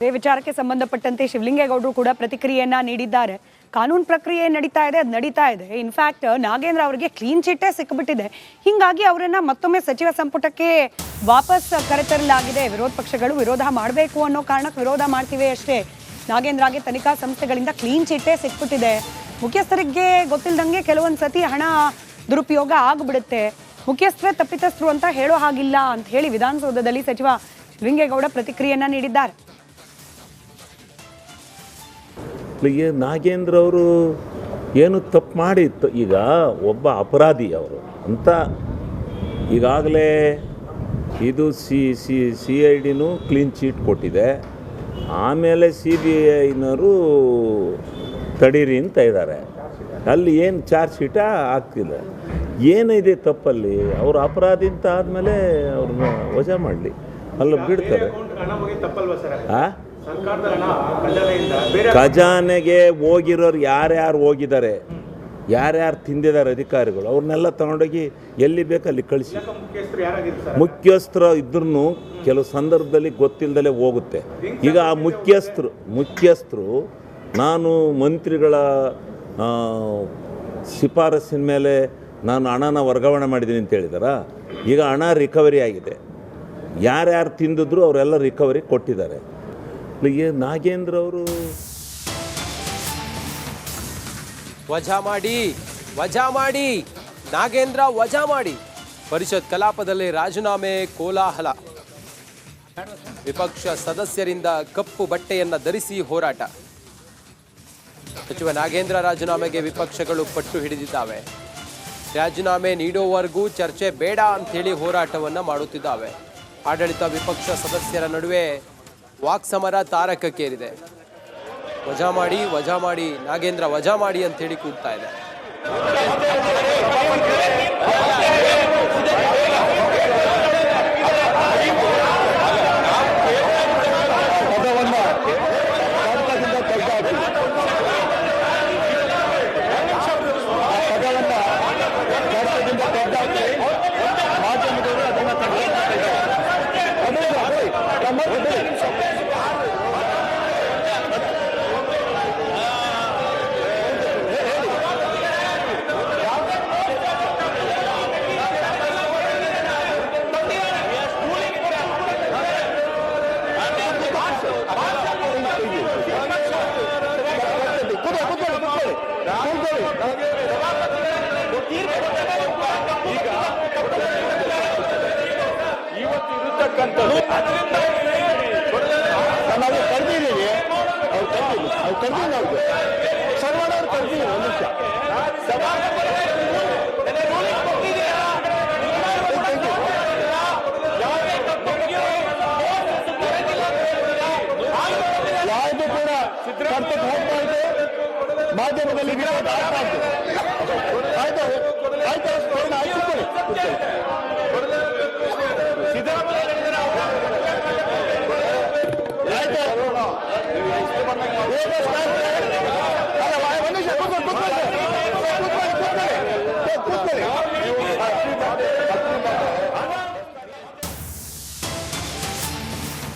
ಇದೇ ವಿಚಾರಕ್ಕೆ ಸಂಬಂಧಪಟ್ಟಂತೆ ಶಿವಲಿಂಗೇಗೌಡರು ಕೂಡ ಪ್ರತಿಕ್ರಿಯೆಯನ್ನ ನೀಡಿದ್ದಾರೆ. ಕಾನೂನು ಪ್ರಕ್ರಿಯೆ ನಡೀತಾ ಇದೆ, ಅದು ನಡೀತಾ ಇದೆ. ಇನ್ಫ್ಯಾಕ್ಟ್ ನಾಗೇಂದ್ರ ಅವರಿಗೆ ಕ್ಲೀನ್ ಚಿಟ್ಟೇ ಸಿಕ್ಕಿಬಿಟ್ಟಿದೆ. ಹೀಗಾಗಿ ಅವರನ್ನ ಮತ್ತೊಮ್ಮೆ ಸಚಿವ ಸಂಪುಟಕ್ಕೆ ವಾಪಸ್ ಕರೆತರಲಾಗಿದೆ. ವಿರೋಧ ಪಕ್ಷಗಳು ವಿರೋಧ ಮಾಡಬೇಕು ಅನ್ನೋ ಕಾರಣಕ್ಕೆ ವಿರೋಧ ಮಾಡ್ತಿವೆ ಅಷ್ಟೇ. ನಾಗೇಂದ್ರಗೆ ತನಿಖಾ ಸಂಸ್ಥೆಗಳಿಂದ ಕ್ಲೀನ್ ಚಿಟ್ಟೇ ಸಿಕ್ಬಿಟ್ಟಿದೆ. ಮುಖ್ಯಸ್ಥರಿಗೆ ಗೊತ್ತಿಲ್ಲದಂಗೆ ಕೆಲವೊಂದು ಸತಿ ಹಣ ದುರುಪಯೋಗ ಆಗಿಬಿಡುತ್ತೆ. ಮುಖ್ಯಸ್ಥರೇ ತಪ್ಪಿತಸ್ಥರು ಅಂತ ಹೇಳೋ ಹಾಗಿಲ್ಲ ಅಂತ ಹೇಳಿ ವಿಧಾನಸೌಧದಲ್ಲಿ ಸಚಿವ ಶಿವಲಿಂಗೇಗೌಡ ಪ್ರತಿಕ್ರಿಯೆಯನ್ನ ನೀಡಿದ್ದಾರೆ. ನಾಗೇಂದ್ರ ಅವರು ಏನು ತಪ್ಪು ಮಾಡಿತ್ತು, ಈಗ ಒಬ್ಬ ಅಪರಾಧಿ ಅವರು ಅಂತ ಈಗಾಗಲೇ ಇದು CID ಕ್ಲೀನ್ ಚೀಟ್ ಕೊಟ್ಟಿದೆ. ಆಮೇಲೆ CBIನವರು ತಡೀರಿ ಅಂತ ಇದ್ದಾರೆ. ಅಲ್ಲಿ ಏನು ಚಾರ್ಜ್ ಶೀಟ ಆಗ್ತಿಲ್ಲ. ಏನಿದೆ ತಪ್ಪಲ್ಲಿ? ಅವರು ಅಪರಾಧಿ ಅಂತ ಆದಮೇಲೆ ಅವ್ರನ್ನ ವಜಾ ಮಾಡಲಿ, ಅಲ್ಲ ಬಿಡ್ತಾರೆ. ಖಜಾನೆಗೆ ಹೋಗಿರೋರು ಯಾರ್ಯಾರು ಹೋಗಿದ್ದಾರೆ, ಯಾರ್ಯಾರು ತಿಂದಿದ್ದಾರೆ ಅಧಿಕಾರಿಗಳು, ಅವ್ರನ್ನೆಲ್ಲ ತಗೊಂಡೋಗಿ ಎಲ್ಲಿ ಬೇಕಲ್ಲಿ ಕಳಿಸಿ. ಮುಖ್ಯಸ್ಥರು ಇದ್ರೂ ಕೆಲವು ಸಂದರ್ಭದಲ್ಲಿ ಗೊತ್ತಿಲ್ಲದಲೇ ಹೋಗುತ್ತೆ. ಈಗ ಆ ಮುಖ್ಯಸ್ಥರು ನಾನು ಮಂತ್ರಿಗಳ ಶಿಫಾರಸ್ಸಿನ ಮೇಲೆ ನಾನು ಹಣನ ವರ್ಗಾವಣೆ ಮಾಡಿದ್ದೀನಿ ಅಂತ ಹೇಳಿದಾರ. ಈಗ ಹಣ ರಿಕವರಿ ಆಗಿದೆ. ಯಾರ್ಯಾರು ತಿಂದಿದ್ರು ಅವರೆಲ್ಲ ರಿಕವರಿ ಕೊಟ್ಟಿದ್ದಾರೆ. ನಾಗೇಂದ್ರ ಅವರು ವಜಾ ಮಾಡಿ ನಾಗೇಂದ್ರ ವಜಾ ಮಾಡಿ ಪರಿಷತ್ ಕಲಾಪದಲ್ಲಿ ರಾಜೀನಾಮೆ ಕೋಲಾಹಲ. ವಿಪಕ್ಷ ಸದಸ್ಯರಿಂದ ಕಪ್ಪು ಬಟ್ಟೆಯನ್ನ ಧರಿಸಿ ಹೋರಾಟ. ಸಚಿವ ನಾಗೇಂದ್ರ ರಾಜೀನಾಮೆಗೆ ವಿಪಕ್ಷಗಳು ಪಟ್ಟು ಹಿಡಿದಿದ್ದಾವೆ. ರಾಜೀನಾಮೆ ನೀಡುವವರೆಗೂ ಚರ್ಚೆ ಬೇಡ ಅಂಥೇಳಿ ಹೋರಾಟವನ್ನು ಮಾಡುತ್ತಿದ್ದಾವೆ. ಆಡಳಿತ ವಿಪಕ್ಷ ಸದಸ್ಯರ ನಡುವೆ ವಾಕ್ಸಮರ ತಾರಕಕ್ಕೇರಿದೆ. ವಜಾ ಮಾಡಿ ನಾಗೇಂದ್ರ ವಜಾ ಮಾಡಿ ಅಂತೇಳಿ ಕೂಗ್ತಾ ಇದೆ. ಮಾಧ್ಯಮದಲ್ಲಿ ಸಿದ್ದರಾಮಯ್ಯ